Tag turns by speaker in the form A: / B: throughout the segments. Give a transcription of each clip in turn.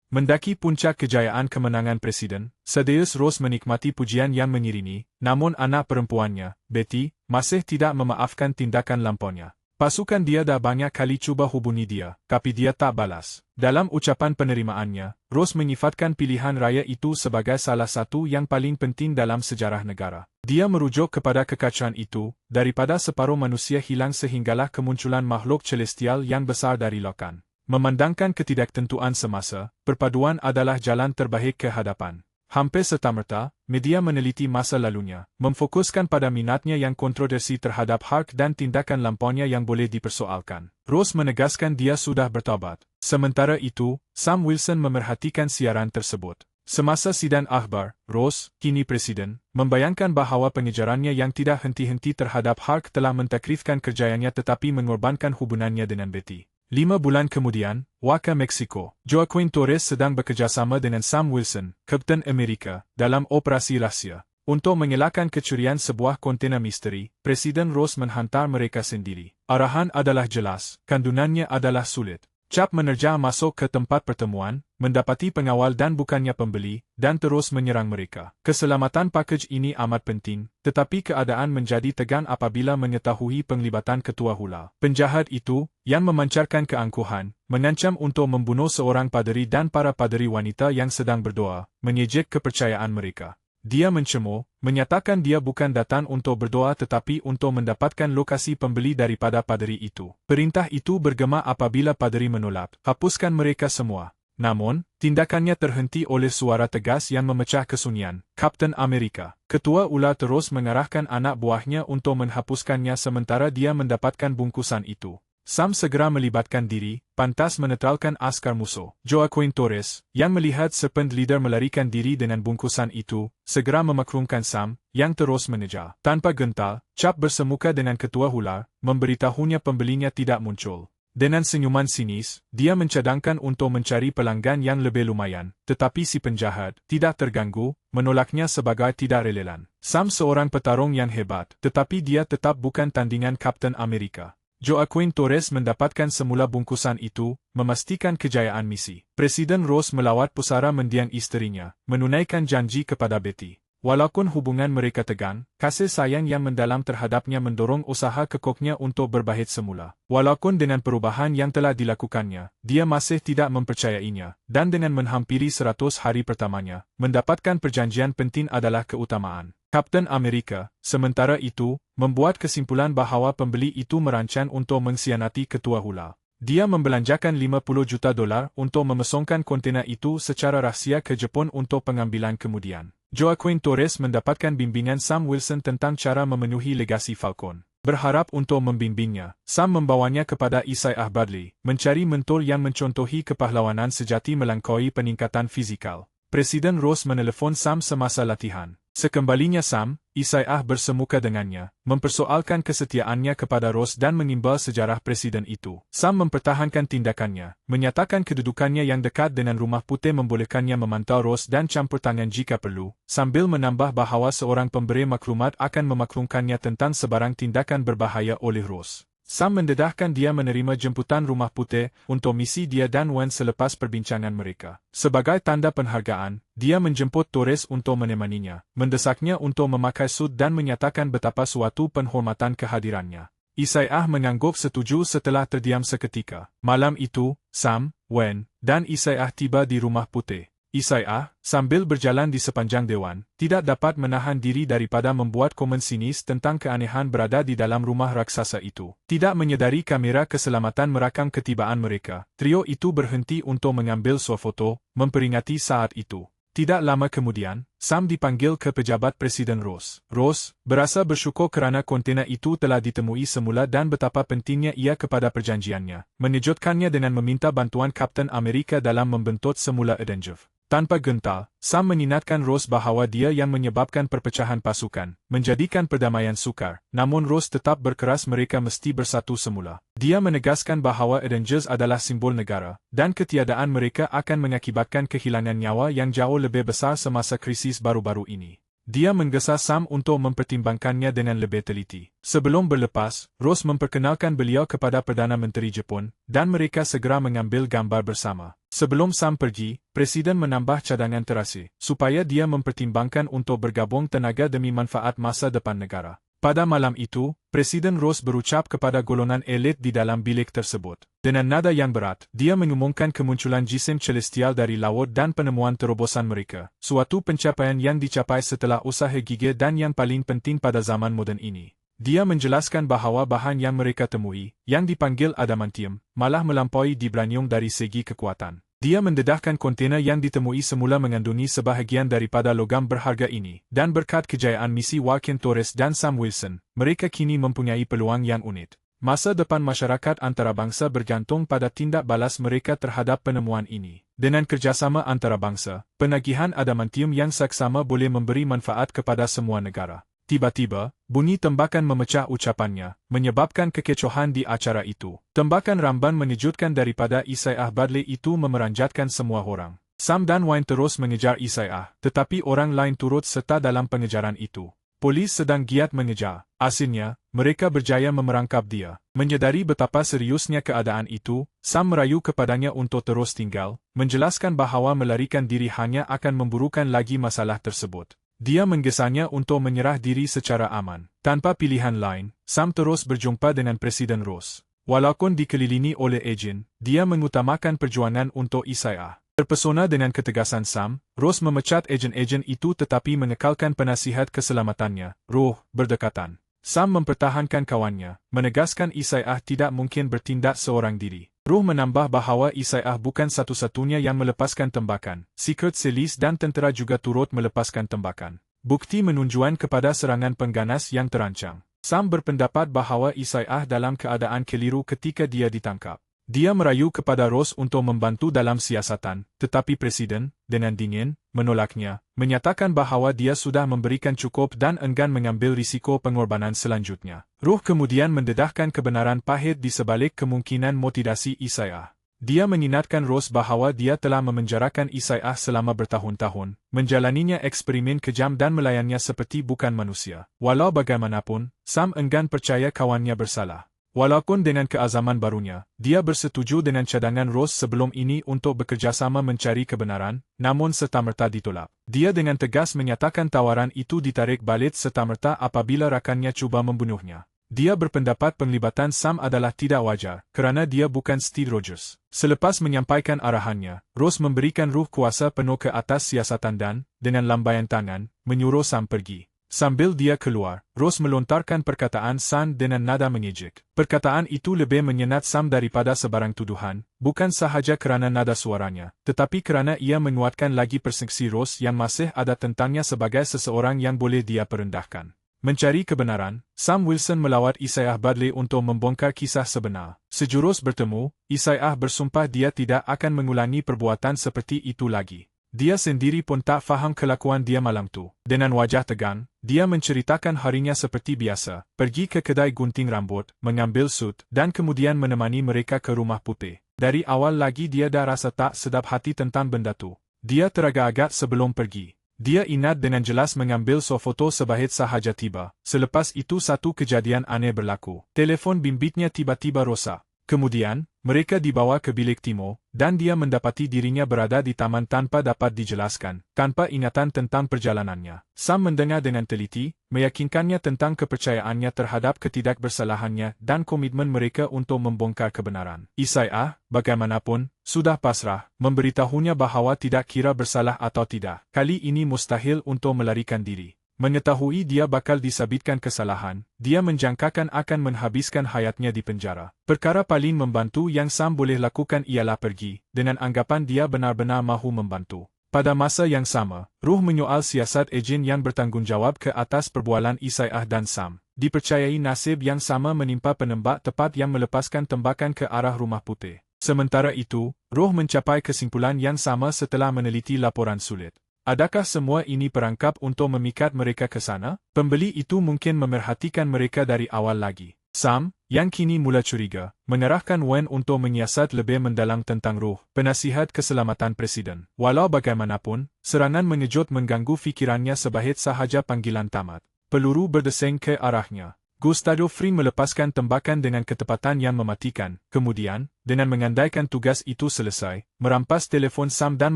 A: Mendaki puncak kejayaan kemenangan Presiden, Thaddeus Ross menikmati pujian yang mengiringi, namun anak perempuannya, Betty, masih tidak memaafkan tindakan lampaunya. Pasukan dia dah banyak kali cuba hubungi dia, tapi dia tak balas. Dalam ucapan penerimaannya, Ross menyifatkan pilihan raya itu sebagai salah satu yang paling penting dalam sejarah negara. Dia merujuk kepada kekacauan itu, daripada separuh manusia hilang sehinggalah kemunculan makhluk celestial yang besar dari lautan. Memandangkan ketidaktentuan semasa, perpaduan adalah jalan terbaik ke hadapan. Hampir serta-merta, media meneliti masa lalunya, memfokuskan pada minatnya yang kontroversi terhadap hak dan tindakan lampaunya yang boleh dipersoalkan. Ross menegaskan dia sudah bertaubat. Sementara itu, Sam Wilson memerhatikan siaran tersebut. Semasa sidang akhbar, Ross, kini Presiden, membayangkan bahawa pengejarannya yang tidak henti-henti terhadap hak telah mentakrifkan kerjayanya tetapi mengorbankan hubungannya dengan Betty. 5 bulan kemudian, Wakil Meksiko, Joaquin Torres sedang bekerjasama dengan Sam Wilson, Kapten Amerika, dalam operasi rahsia. Untuk mengelakkan kecurian sebuah kontena misteri, Presiden Ross menghantar mereka sendiri. Arahan adalah jelas, kandungannya adalah sulit. Cap menerjah masuk ke tempat pertemuan, mendapati pengawal dan bukannya pembeli, dan terus menyerang mereka. Keselamatan pakej ini amat penting, tetapi keadaan menjadi tegang apabila mengetahui penglibatan ketua hula. Penjahat itu, yang memancarkan keangkuhan, mengancam untuk membunuh seorang paderi dan para paderi wanita yang sedang berdoa, mengejek kepercayaan mereka. Dia mencemooh, menyatakan dia bukan datang untuk berdoa tetapi untuk mendapatkan lokasi pembeli daripada paderi itu. Perintah itu bergema apabila paderi menolak, hapuskan mereka semua. Namun, tindakannya terhenti oleh suara tegas yang memecah kesunyian. Kapten Amerika, ketua ular terus mengarahkan anak buahnya untuk menghapuskannya sementara dia mendapatkan bungkusan itu. Sam segera melibatkan diri, pantas menetralkan askar musuh. Joaquin Torres, yang melihat serpent leader melarikan diri dengan bungkusan itu, segera memaklumkan Sam, yang terus mengejar. Tanpa gentar, Cap bersemuka dengan ketua ular, memberitahunya pembelinya tidak muncul. Dengan senyuman sinis, dia mencadangkan untuk mencari pelanggan yang lebih lumayan, tetapi si penjahat, tidak terganggu, menolaknya sebagai tidak relevan. Sam seorang petarung yang hebat, tetapi dia tetap bukan tandingan Kapten Amerika. Joaquin Torres mendapatkan semula bungkusan itu, memastikan kejayaan misi. Presiden Ross melawat pusara mendiang isterinya, menunaikan janji kepada Betty. Walaupun hubungan mereka tegang, kasih sayang yang mendalam terhadapnya mendorong usaha kekoknya untuk berbahit semula. Walaupun dengan perubahan yang telah dilakukannya, dia masih tidak mempercayainya, dan dengan menghampiri 100 hari pertamanya, mendapatkan perjanjian penting adalah keutamaan. Kapten Amerika, sementara itu, membuat kesimpulan bahawa pembeli itu merancang untuk mengkhianati ketua hula. Dia membelanjakan $50 juta untuk memesongkan kontena itu secara rahsia ke Jepun untuk pengambilan kemudian. Joaquin Torres mendapatkan bimbingan Sam Wilson tentang cara memenuhi legasi Falcon. Berharap untuk membimbingnya, Sam membawanya kepada Isaiah Bradley, mencari mentor yang mencontohi kepahlawanan sejati melampaui peningkatan fizikal. Presiden Ross menelepon Sam semasa latihan. Sekembalinya Sam, Isaiah bersemuka dengannya, mempersoalkan kesetiaannya kepada Ross dan mengimbau sejarah presiden itu. Sam mempertahankan tindakannya, menyatakan kedudukannya yang dekat dengan Rumah Putih membolehkannya memantau Ross dan campur tangan jika perlu, sambil menambah bahawa seorang pemberi maklumat akan memaklumkannya tentang sebarang tindakan berbahaya oleh Ross. Sam mendedahkan dia menerima jemputan Rumah Putih untuk misi dia dan Wen selepas perbincangan mereka. Sebagai tanda penghargaan, dia menjemput Torres untuk menemaninya, mendesaknya untuk memakai sut dan menyatakan betapa suatu penghormatan kehadirannya. Isaiah mengangguk setuju setelah terdiam seketika. Malam itu, Sam, Wen, dan Isaiah tiba di Rumah Putih. Isaiah, sambil berjalan di sepanjang dewan, tidak dapat menahan diri daripada membuat komen sinis tentang keanehan berada di dalam rumah raksasa itu. Tidak menyedari kamera keselamatan merakam ketibaan mereka, trio itu berhenti untuk mengambil swafoto, memperingati saat itu. Tidak lama kemudian, Sam dipanggil ke pejabat Presiden Ross. Ross berasa bersyukur kerana kontena itu telah ditemui semula dan betapa pentingnya ia kepada perjanjiannya, mengejutkannya dengan meminta bantuan Kapten Amerika dalam membentuk semula Avengers. Tanpa gentar, Sam mengingatkan Ross bahawa dia yang menyebabkan perpecahan pasukan, menjadikan perdamaian sukar, namun Ross tetap berkeras mereka mesti bersatu semula. Dia menegaskan bahawa Avengers adalah simbol negara, dan ketiadaan mereka akan mengakibatkan kehilangan nyawa yang jauh lebih besar semasa krisis baru-baru ini. Dia menggesa Sam untuk mempertimbangkannya dengan lebih teliti. Sebelum berlepas, Ross memperkenalkan beliau kepada Perdana Menteri Jepun, dan mereka segera mengambil gambar bersama. Sebelum Sam pergi, Presiden menambah cadangan terasi, supaya dia mempertimbangkan untuk bergabung tenaga demi manfaat masa depan negara. Pada malam itu, Presiden Ross berucap kepada golongan elit di dalam bilik tersebut. Dengan nada yang berat, dia mengumumkan kemunculan jisim celestial dari laut dan penemuan terobosan mereka, suatu pencapaian yang dicapai setelah usaha gigih dan yang paling penting pada zaman moden ini. Dia menjelaskan bahawa bahan yang mereka temui, yang dipanggil adamantium, malah melampaui vibranium dari segi kekuatan. Dia mendedahkan kontena yang ditemui semula mengandungi sebahagian daripada logam berharga ini, dan berkat kejayaan misi Joaquin Torres dan Sam Wilson, mereka kini mempunyai peluang yang unik. Masa depan masyarakat antarabangsa bergantung pada tindak balas mereka terhadap penemuan ini. Dengan kerjasama antarabangsa, penagihan adamantium yang saksama boleh memberi manfaat kepada semua negara. Tiba-tiba, bunyi tembakan memecah ucapannya, menyebabkan kekecohan di acara itu. Tembakan ramban mengejutkan daripada Isaiah Bradley itu memeranjatkan semua orang. Sam dan Wayne terus mengejar Isaiah, tetapi orang lain turut serta dalam pengejaran itu. Polis sedang giat mengejar. Akhirnya, mereka berjaya memerangkap dia. Menyadari betapa seriusnya keadaan itu, Sam merayu kepadanya untuk terus tinggal, menjelaskan bahawa melarikan diri hanya akan memburukan lagi masalah tersebut. Dia menggesanya untuk menyerah diri secara aman. Tanpa pilihan lain, Sam terus berjumpa dengan Presiden Ross. Walaupun dikelilingi oleh ejen, dia mengutamakan perjuangan untuk Isaiah. Terpesona dengan ketegasan Sam, Ross memecat ejen-ejen itu tetapi mengekalkan penasihat keselamatannya, roh, berdekatan. Sam mempertahankan kawannya, menegaskan Isaiah tidak mungkin bertindak seorang diri. Ruh menambah bahawa Isaiah bukan satu-satunya yang melepaskan tembakan. Secret Service dan tentera juga turut melepaskan tembakan. Bukti menunjukkan kepada serangan pengganas yang terancang. Sam berpendapat bahawa Isaiah dalam keadaan keliru ketika dia ditangkap. Dia merayu kepada Ross untuk membantu dalam siasatan, tetapi Presiden, dengan dingin, menolaknya, menyatakan bahawa dia sudah memberikan cukup dan enggan mengambil risiko pengorbanan selanjutnya. Ruh kemudian mendedahkan kebenaran pahit di sebalik kemungkinan motivasi Isaiah. Dia mengingatkan Ross bahawa dia telah memenjarakan Isaiah selama bertahun-tahun, menjalaninya eksperimen kejam dan melayannya seperti bukan manusia. Walau bagaimanapun, Sam enggan percaya kawannya bersalah. Walaupun dengan keazaman barunya, dia bersetuju dengan cadangan Ross sebelum ini untuk bekerjasama mencari kebenaran, namun serta-merta ditolak. Dia dengan tegas menyatakan tawaran itu ditarik balik serta-merta apabila rakannya cuba membunuhnya. Dia berpendapat penglibatan Sam adalah tidak wajar, kerana dia bukan Steve Rogers. Selepas menyampaikan arahannya, Ross memberikan ruh kuasa penuh ke atas siasatan dan, dengan lambaian tangan, menyuruh Sam pergi. Sambil dia keluar, Ross melontarkan perkataan Sam dengan nada mengejek. Perkataan itu lebih menyenat Sam daripada sebarang tuduhan, bukan sahaja kerana nada suaranya, tetapi kerana ia menguatkan lagi persepsi Ross yang masih ada tentangnya sebagai seseorang yang boleh dia perendahkan. Mencari kebenaran, Sam Wilson melawat Isaiah Bradley untuk membongkar kisah sebenar. Sejurus bertemu, Isaiah bersumpah dia tidak akan mengulangi perbuatan seperti itu lagi. Dia sendiri pun tak faham kelakuan dia malam tu. Dengan wajah tegang, dia menceritakan harinya seperti biasa, pergi ke kedai gunting rambut, mengambil sut, dan kemudian menemani mereka ke rumah putih. Dari awal lagi dia dah rasa tak sedap hati tentang benda tu. Dia teragak-agak sebelum pergi. Dia ingat dengan jelas mengambil sefoto sebahit sahaja tiba. Selepas itu satu kejadian aneh berlaku. Telefon bimbitnya tiba-tiba rosak. Kemudian, mereka dibawa ke bilik Timo, dan dia mendapati dirinya berada di taman tanpa dapat dijelaskan, tanpa ingatan tentang perjalanannya. Sam mendengar dengan teliti, meyakinkannya tentang kepercayaannya terhadap ketidakbersalahannya dan komitmen mereka untuk membongkar kebenaran. Isaiah, bagaimanapun, sudah pasrah, memberitahunya bahawa tidak kira bersalah atau tidak. Kali ini mustahil untuk melarikan diri. Mengetahui dia bakal disabitkan kesalahan, dia menjangkakan akan menghabiskan hayatnya di penjara. Perkara paling membantu yang Sam boleh lakukan ialah pergi, dengan anggapan dia benar-benar mahu membantu. Pada masa yang sama, Ruh menyoal siasat ejen yang bertanggungjawab ke atas perbualan Isaiah dan Sam. Dipercayai nasib yang sama menimpa penembak tepat yang melepaskan tembakan ke arah rumah putih. Sementara itu, Ruh mencapai kesimpulan yang sama setelah meneliti laporan sulit. Adakah semua ini perangkap untuk memikat mereka ke sana? Pembeli itu mungkin memerhatikan mereka dari awal lagi. Sam, yang kini mula curiga, mengerahkan Wen untuk menyiasat lebih mendalam tentang Ruh, penasihat keselamatan Presiden. Walau bagaimanapun, serangan mengejut mengganggu fikirannya sebahit sahaja panggilan tamat. Peluru berdesing ke arahnya. Gustavo Fring melepaskan tembakan dengan ketepatan yang mematikan. Kemudian, dengan mengandaikan tugas itu selesai, merampas telefon Sam dan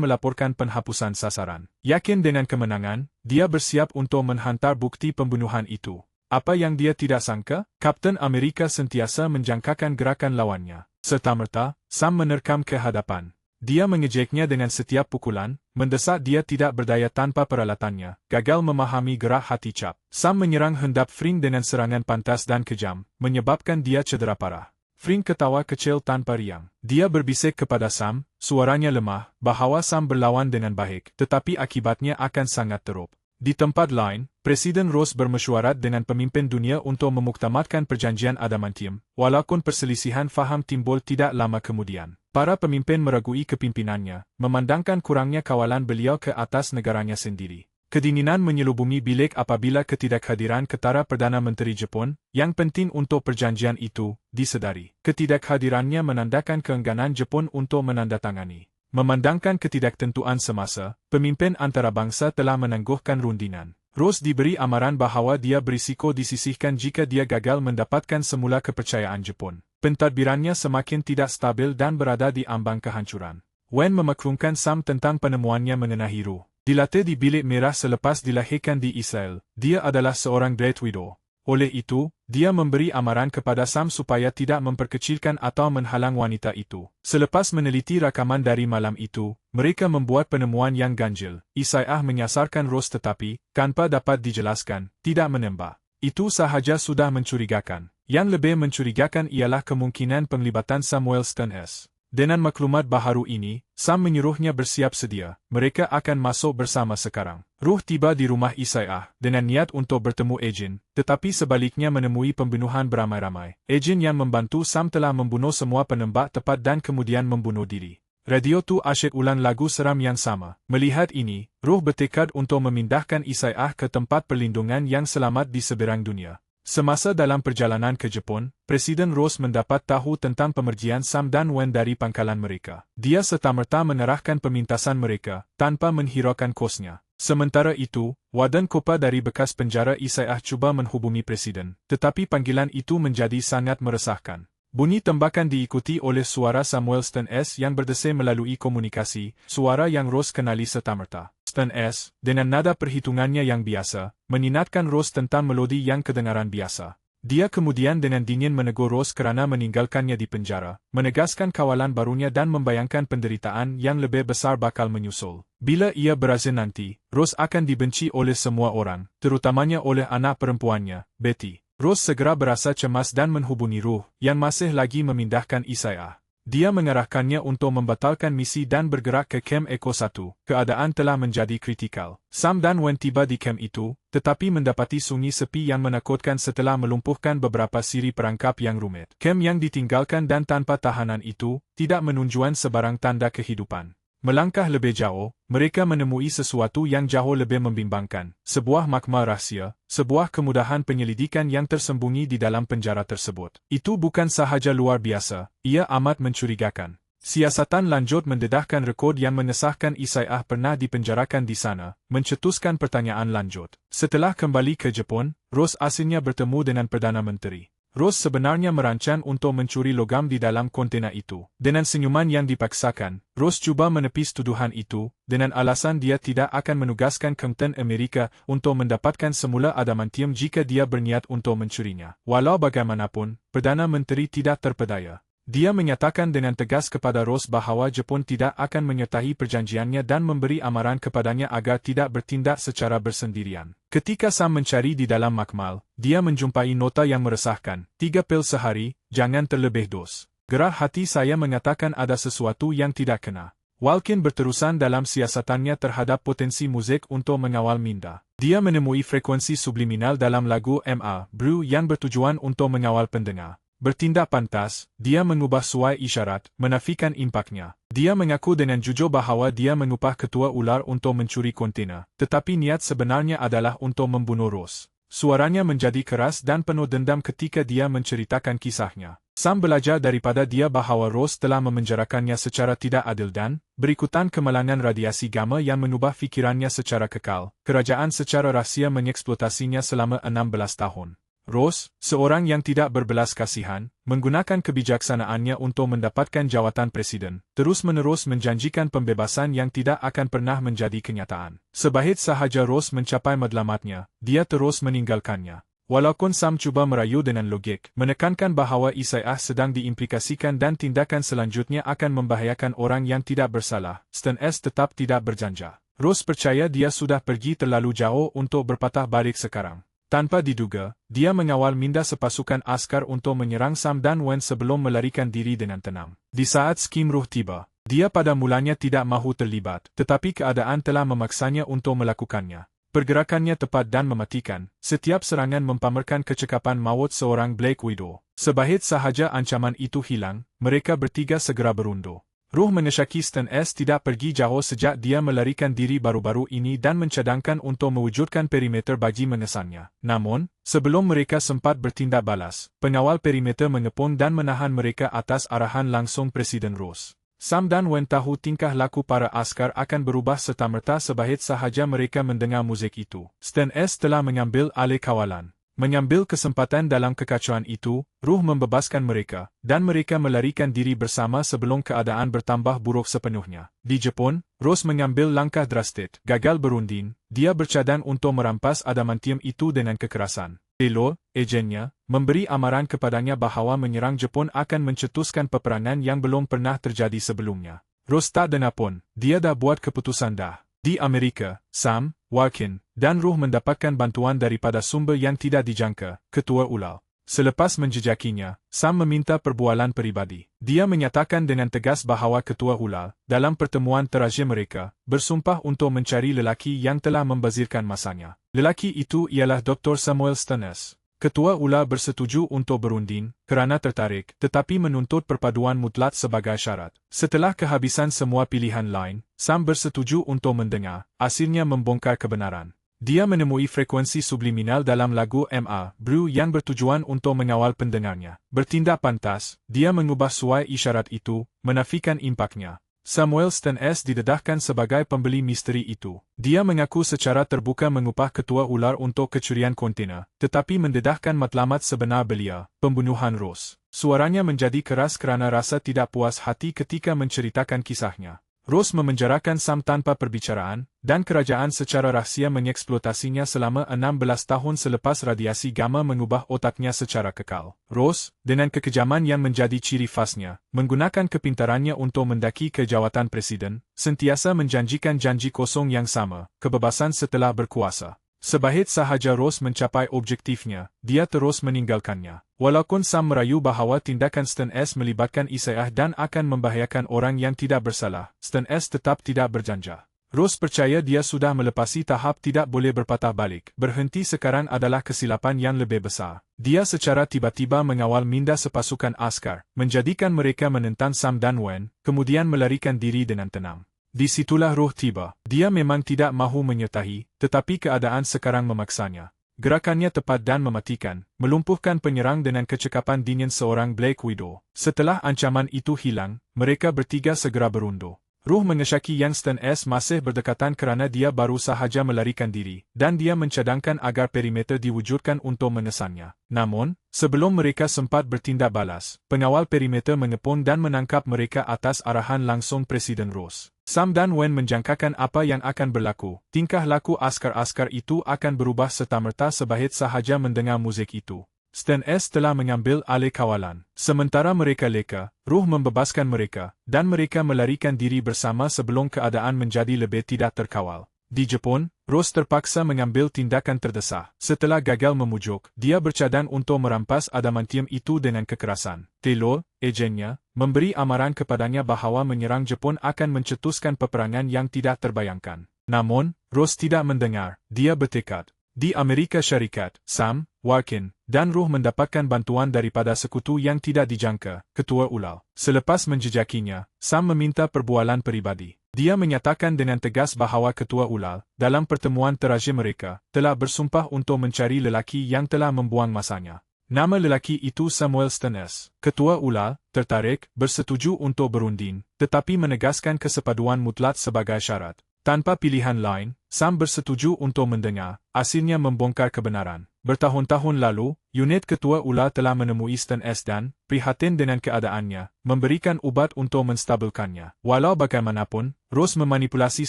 A: melaporkan penghapusan sasaran. Yakin dengan kemenangan, dia bersiap untuk menghantar bukti pembunuhan itu. Apa yang dia tidak sangka, Kapten Amerika sentiasa menjangkakan gerakan lawannya. Serta-merta, Sam menerkam ke hadapan. Dia mengejeknya dengan setiap pukulan, mendesak dia tidak berdaya tanpa peralatannya, gagal memahami gerak hati Cap. Sam menyerang hendap Fring dengan serangan pantas dan kejam, menyebabkan dia cedera parah. Fring ketawa kecil tanpa riang. Dia berbisik kepada Sam, suaranya lemah, bahawa Sam berlawan dengan baik, tetapi akibatnya akan sangat teruk. Di tempat lain, Presiden Ross bermesyuarat dengan pemimpin dunia untuk memuktamadkan perjanjian adamantium, walaupun perselisihan faham timbul tidak lama kemudian. Para pemimpin meragui kepimpinannya, memandangkan kurangnya kawalan beliau ke atas negaranya sendiri. Kedinginan menyelubungi bilik apabila ketidakhadiran ketara Perdana Menteri Jepun, yang penting untuk perjanjian itu, disedari. Ketidakhadirannya menandakan keengganan Jepun untuk menandatangani. Memandangkan ketidaktentuan semasa, pemimpin antarabangsa telah menangguhkan rundingan. Ross diberi amaran bahawa dia berisiko disisihkan jika dia gagal mendapatkan semula kepercayaan Jepun. Pentadbirannya semakin tidak stabil dan berada di ambang kehancuran. Wen memaklumkan Sam tentang penemuannya mengenai Roh. Dilatih di bilik merah selepas dilahirkan di Israel, dia adalah seorang Great Widow. Oleh itu, dia memberi amaran kepada Sam supaya tidak memperkecilkan atau menghalang wanita itu. Selepas meneliti rakaman dari malam itu, mereka membuat penemuan yang ganjil. Isaiah menyasarkan Ross tetapi, tanpa dapat dijelaskan, tidak menembak. Itu sahaja sudah mencurigakan. Yang lebih mencurigakan ialah kemungkinan penglibatan Samuel Sterns. Dengan maklumat baharu ini, Sam menyuruhnya bersiap sedia. Mereka akan masuk bersama sekarang. Ruh tiba di rumah Isaiah dengan niat untuk bertemu Eugene, tetapi sebaliknya menemui pembunuhan beramai-ramai. Eugene yang membantu Sam telah membunuh semua penembak tepat dan kemudian membunuh diri. Radio tu asyik ulang lagu seram yang sama. Melihat ini, Ruh bertekad untuk memindahkan Isaiah ke tempat perlindungan yang selamat di seberang dunia. Semasa dalam perjalanan ke Jepun, Presiden Ross mendapat tahu tentang pemergian Sam dan Wen dari pangkalan mereka. Dia serta-merta mengerahkan pemintasan mereka, tanpa menghiraukan kosnya. Sementara itu, Warden Kopa dari bekas penjara Isaiah cuba menghubungi Presiden, tetapi panggilan itu menjadi sangat meresahkan. Bunyi tembakan diikuti oleh suara Samuel Sterns yang berdesir melalui komunikasi, suara yang Ross kenali serta-merta. Sterns, dengan nada perhitungannya yang biasa, meninatkan Ross tentang melodi yang kedengaran biasa. Dia kemudian dengan dingin menegur Ross kerana meninggalkannya di penjara, menegaskan kawalan barunya dan membayangkan penderitaan yang lebih besar bakal menyusul. Bila ia berhasil nanti, Ross akan dibenci oleh semua orang, terutamanya oleh anak perempuannya, Betty. Ross segera berasa cemas dan menghubungi Ruh, yang masih lagi memindahkan Isaiah. Dia mengarahkannya untuk membatalkan misi dan bergerak ke Kem Eko 1. Keadaan telah menjadi kritikal. Sam dan Wen tiba di kem itu, tetapi mendapati sunyi sepi yang menakutkan setelah melumpuhkan beberapa siri perangkap yang rumit. Kem yang ditinggalkan dan tanpa tahanan itu, tidak menunjukkan sebarang tanda kehidupan. Melangkah lebih jauh, mereka menemui sesuatu yang jauh lebih membimbangkan. Sebuah magma rahsia, sebuah kemudahan penyelidikan yang tersembunyi di dalam penjara tersebut. Itu bukan sahaja luar biasa, ia amat mencurigakan. Siasatan lanjut mendedahkan rekod yang mengesahkan Isaiah pernah dipenjarakan di sana, mencetuskan pertanyaan lanjut. Setelah kembali ke Jepun, Ross akhirnya bertemu dengan Perdana Menteri. Ross sebenarnya merancang untuk mencuri logam di dalam kontena itu. Dengan senyuman yang dipaksakan, Ross cuba menepis tuduhan itu, dengan alasan dia tidak akan menugaskan Kapten Amerika untuk mendapatkan semula adamantium jika dia berniat untuk mencurinya. Walau bagaimanapun, Perdana Menteri tidak terpedaya. Dia menyatakan dengan tegas kepada Ross bahawa Jepun tidak akan menyertai perjanjiannya dan memberi amaran kepadanya agar tidak bertindak secara bersendirian. Ketika Sam mencari di dalam makmal, dia menjumpai nota yang meresahkan. 3 pil sehari, jangan terlebih dos. Gerah hati saya mengatakan ada sesuatu yang tidak kena. Walkin berterusan dalam siasatannya terhadap potensi muzik untuk mengawal minda. Dia menemui frekuensi subliminal dalam lagu M.A. Brew yang bertujuan untuk mengawal pendengar. Bertindak pantas, dia mengubah suai isyarat, menafikan impaknya. Dia mengaku dengan jujur bahawa dia mengupah ketua ular untuk mencuri kontena, tetapi niat sebenarnya adalah untuk membunuh Ross. Suaranya menjadi keras dan penuh dendam ketika dia menceritakan kisahnya. Sam belajar daripada dia bahawa Ross telah memenjarakannya secara tidak adil dan, berikutan kemalangan radiasi gamma yang mengubah fikirannya secara kekal. Kerajaan secara rahsia mengeksploitasinya selama 16 tahun. Ross, seorang yang tidak berbelas kasihan, menggunakan kebijaksanaannya untuk mendapatkan jawatan presiden, terus-menerus menjanjikan pembebasan yang tidak akan pernah menjadi kenyataan. Sebahit sahaja Ross mencapai matlamatnya, dia terus meninggalkannya. Walaupun Sam cuba merayu dengan logik, menekankan bahawa Isaiah sedang diimplikasikan dan tindakan selanjutnya akan membahayakan orang yang tidak bersalah, Stan S tetap tidak berjanja. Ross percaya dia sudah pergi terlalu jauh untuk berpatah balik sekarang. Tanpa diduga, dia mengawal minda sepasukan askar untuk menyerang Sam dan Wen sebelum melarikan diri dengan tenang. Di saat skim ruh tiba, dia pada mulanya tidak mahu terlibat, tetapi keadaan telah memaksanya untuk melakukannya. Pergerakannya tepat dan mematikan, setiap serangan mempamerkan kecekapan maut seorang Black Widow. Sebahit sahaja ancaman itu hilang, mereka bertiga segera berundur. Ruh mengesyaki Stan S tidak pergi jauh sejak dia melarikan diri baru-baru ini dan mencadangkan untuk mewujudkan perimeter bagi mengesannya. Namun, sebelum mereka sempat bertindak balas, pengawal perimeter mengepung dan menahan mereka atas arahan langsung Presiden Ross. Sam dan Wen tahu tingkah laku para askar akan berubah serta-merta sebahit sahaja mereka mendengar muzik itu. Stan S telah mengambil alih kawalan. Mengambil kesempatan dalam kekacauan itu, Ruh membebaskan mereka, dan mereka melarikan diri bersama sebelum keadaan bertambah buruk sepenuhnya. Di Jepun, Ross mengambil langkah drastis, gagal berunding, dia bercadang untuk merampas adamantium itu dengan kekerasan. Elo, agennya, memberi amaran kepadanya bahawa menyerang Jepun akan mencetuskan peperangan yang belum pernah terjadi sebelumnya. Ross tak dengar pun, dia dah buat keputusan dah. Di Amerika, Sam, Walken, dan Ruh mendapatkan bantuan daripada sumber yang tidak dijangka, Ketua Ulal. Selepas menjejakinya, Sam meminta perbualan peribadi. Dia menyatakan dengan tegas bahawa Ketua Ulal, dalam pertemuan terakhir mereka, bersumpah untuk mencari lelaki yang telah membazirkan masanya. Lelaki itu ialah Dr. Samuel Stan S. Ketua Ulal bersetuju untuk berunding, kerana tertarik, tetapi menuntut perpaduan mutlak sebagai syarat. Setelah kehabisan semua pilihan lain, Sam bersetuju untuk mendengar, akhirnya membongkar kebenaran. Dia menemui frekuensi subliminal dalam lagu M.A. Brew yang bertujuan untuk mengawal pendengarnya. Bertindak pantas, dia mengubah suai isyarat itu, menafikan impaknya. Samuel Stan S didedahkan sebagai pembeli misteri itu. Dia mengaku secara terbuka mengupah Ketua Ular untuk kecurian kontena, tetapi mendedahkan matlamat sebenar belia, pembunuhan Ross. Suaranya menjadi keras kerana rasa tidak puas hati ketika menceritakan kisahnya. Ross memenjarakan Sam tanpa perbicaraan, dan kerajaan secara rahsia mengeksploitasinya selama 16 tahun selepas radiasi gamma mengubah otaknya secara kekal. Ross, dengan kekejaman yang menjadi ciri khasnya, menggunakan kepintarannya untuk mendaki ke jawatan presiden, sentiasa menjanjikan janji kosong yang sama, kebebasan setelah berkuasa. Sebahit sahaja Ross mencapai objektifnya, dia terus meninggalkannya. Walaupun Sam merayu bahawa tindakan Stan S melibatkan Isaiah dan akan membahayakan orang yang tidak bersalah, Stan S tetap tidak berjanja. Ross percaya dia sudah melepasi tahap tidak boleh berpatah balik. Berhenti sekarang adalah kesilapan yang lebih besar. Dia secara tiba-tiba mengawal minda sepasukan askar, menjadikan mereka menentang Sam dan Wen, kemudian melarikan diri dengan tenang. Di situlah Ruh tiba. Dia memang tidak mahu menyertai, tetapi keadaan sekarang memaksanya. Gerakannya tepat dan mematikan, melumpuhkan penyerang dengan kecekapan dingin seorang Black Widow. Setelah ancaman itu hilang, mereka bertiga segera berundur. Ruh mengesyaki yang Stan S masih berdekatan kerana dia baru sahaja melarikan diri, dan dia mencadangkan agar perimeter diwujudkan untuk menesannya. Namun, sebelum mereka sempat bertindak balas, pengawal perimeter mengepung dan menangkap mereka atas arahan langsung Presiden Ross. Sam dan Wen menjangkakan apa yang akan berlaku. Tingkah laku askar-askar itu akan berubah serta-merta sebahit sahaja mendengar muzik itu. Stan S telah mengambil alih kawalan. Sementara mereka leka, Ruh membebaskan mereka, dan mereka melarikan diri bersama sebelum keadaan menjadi lebih tidak terkawal. Di Jepun, Ross terpaksa mengambil tindakan terdesak. Setelah gagal memujuk, dia bercadang untuk merampas adamantium itu dengan kekerasan. Taylor, agennya, memberi amaran kepadanya bahawa menyerang Jepun akan mencetuskan peperangan yang tidak terbayangkan. Namun, Ross tidak mendengar. Dia bertekad. Di Amerika Syarikat, Sam, Walken, dan Ruh mendapatkan bantuan daripada sekutu yang tidak dijangka, Ketua Ulal. Selepas menjejakinya, Sam meminta perbualan peribadi. Dia menyatakan dengan tegas bahawa Ketua Ulal, dalam pertemuan terakhir mereka, telah bersumpah untuk mencari lelaki yang telah membuang masanya. Nama lelaki itu Samuel Stan S. Ketua Ulal, tertarik, bersetuju untuk berunding, tetapi menegaskan kesepaduan mutlak sebagai syarat. Tanpa pilihan lain, Sam bersetuju untuk mendengar, akhirnya membongkar kebenaran. Bertahun-tahun lalu, unit ketua ULA telah menemui Stan S dan, prihatin dengan keadaannya, memberikan ubat untuk menstabilkannya. Walau bagaimanapun, Rose memanipulasi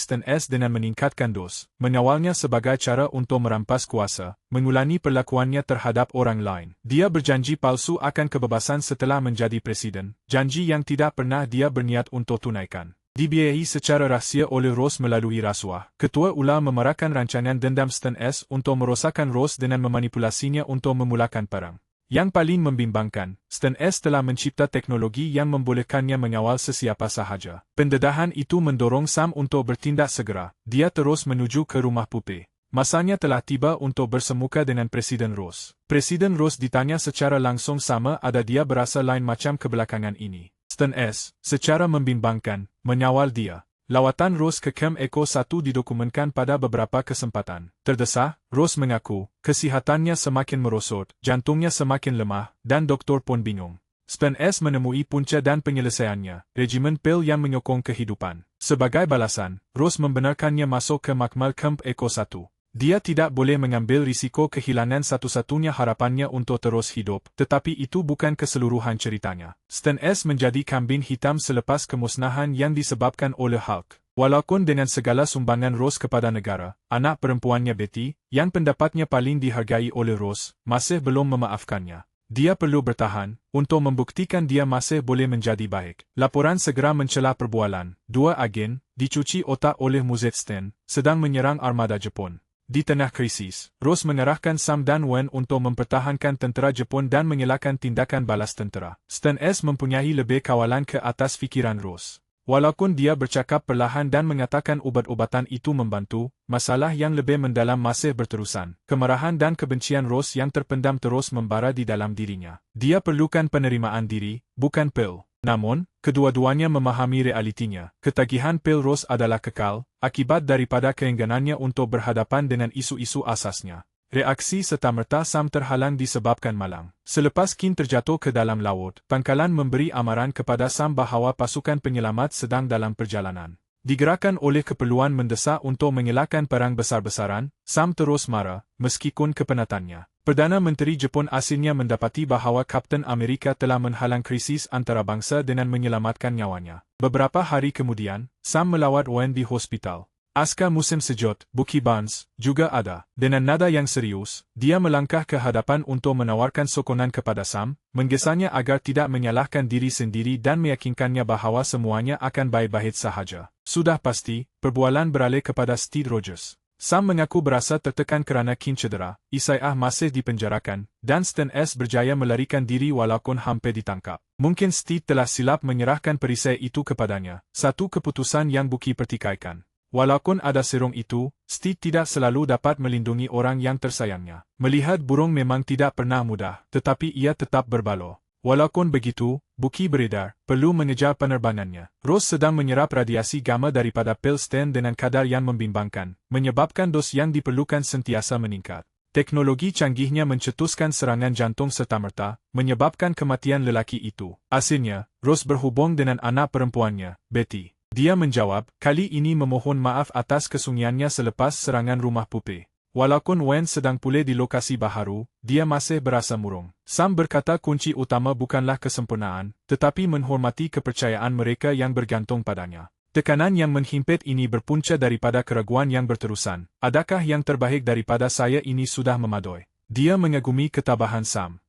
A: Stan S dengan meningkatkan dos, mengawalnya sebagai cara untuk merampas kuasa, mengulangi perlakuannya terhadap orang lain. Dia berjanji palsu akan kebebasan setelah menjadi presiden, janji yang tidak pernah dia berniat untuk tunaikan. Dibiayai secara rahsia oleh Rose melalui rasuah. Ketua ULA memarahkan rancangan dendam Stan S untuk merosakkan Rose dengan memanipulasinya untuk memulakan perang. Yang paling membimbangkan, Stan S telah mencipta teknologi yang membolehkannya mengawal sesiapa sahaja. Pendedahan itu mendorong Sam untuk bertindak segera. Dia terus menuju ke rumah Pupe. Masanya telah tiba untuk bersemuka dengan Presiden Rose. Presiden Rose ditanya secara langsung sama ada dia berasa lain macam kebelakangan ini. Stan S, secara membimbangkan, menyawal dia. Lawatan Rose ke Camp Echo 1 didokumenkan pada beberapa kesempatan. Terdesah, Rose mengaku, kesihatannya semakin merosot, jantungnya semakin lemah, dan doktor pun bingung. Stan S menemui punca dan penyelesaiannya, regimen pil yang menyokong kehidupan. Sebagai balasan, Rose membenarkannya masuk ke makmal Camp Echo 1. Dia tidak boleh mengambil risiko kehilangan satu-satunya harapannya untuk terus hidup, tetapi itu bukan keseluruhan ceritanya. Stan S menjadi kambing hitam selepas kemusnahan yang disebabkan oleh Hulk. Walaupun dengan segala sumbangan Rose kepada negara, anak perempuannya Betty, yang pendapatnya paling dihargai oleh Rose, masih belum memaafkannya. Dia perlu bertahan, untuk membuktikan dia masih boleh menjadi baik. Laporan segera mencela perbualan. 2 agen, dicuci otak oleh Muzet Stan, sedang menyerang armada Jepun. Di tengah krisis, Rose mengerahkan Sam dan Wen untuk mempertahankan tentera Jepun dan mengelakkan tindakan balas tentera. Stan S mempunyai lebih kawalan ke atas fikiran Rose. Walaupun dia bercakap perlahan dan mengatakan ubat-ubatan itu membantu, masalah yang lebih mendalam masih berterusan. Kemarahan dan kebencian Rose yang terpendam terus membara di dalam dirinya. Dia perlukan penerimaan diri, bukan pil. Namun, kedua-duanya memahami realitinya. Ketagihan pil Rose adalah kekal, akibat daripada keengganannya untuk berhadapan dengan isu-isu asasnya. Reaksi serta-merta Sam terhalang disebabkan malang. Selepas Kin terjatuh ke dalam laut, pangkalan memberi amaran kepada Sam bahawa pasukan penyelamat sedang dalam perjalanan. Digerakkan oleh keperluan mendesak untuk mengelakkan perang besar-besaran, Sam terus marah, meskipun kepenatannya. Perdana Menteri Jepun akhirnya mendapati bahawa Kapten Amerika telah menghalang krisis antarabangsa dengan menyelamatkan nyawanya. Beberapa hari kemudian, Sam melawat Wen di hospital. Askar musim sejuk, Bucky Barnes, juga ada. Dengan nada yang serius, dia melangkah ke hadapan untuk menawarkan sokongan kepada Sam, menggesanya agar tidak menyalahkan diri sendiri dan meyakinkannya bahawa semuanya akan baik-baik sahaja. Sudah pasti, perbualan beralih kepada Steve Rogers. Sam mengaku berasa tertekan kerana Kin cedera, Isaiah masih dipenjarakan, dan Stan S berjaya melarikan diri walaupun hampir ditangkap. Mungkin Steve telah silap menyerahkan perisai itu kepadanya, satu keputusan yang Bucky pertikaikan. Walaupun ada serung itu, Steve tidak selalu dapat melindungi orang yang tersayangnya. Melihat burung memang tidak pernah mudah, tetapi ia tetap berbaloi. Walaupun begitu, Bucky beredar, perlu mengejar penerbangannya. Rose sedang menyerap radiasi gamma daripada pil Stan dengan kadar yang membimbangkan, menyebabkan dos yang diperlukan sentiasa meningkat. Teknologi canggihnya mencetuskan serangan jantung serta-merta, menyebabkan kematian lelaki itu. Akhirnya, Rose berhubung dengan anak perempuannya, Betty. Dia menjawab, kali ini memohon maaf atas kesunyiannya selepas serangan rumah Pupe. Walaupun Wen sedang pulih di lokasi baharu, dia masih berasa murung. Sam berkata kunci utama bukanlah kesempurnaan, tetapi menghormati kepercayaan mereka yang bergantung padanya. Tekanan yang menghimpit ini berpunca daripada keraguan yang berterusan. Adakah yang terbaik daripada saya ini sudah memadai? Dia mengagumi ketabahan Sam.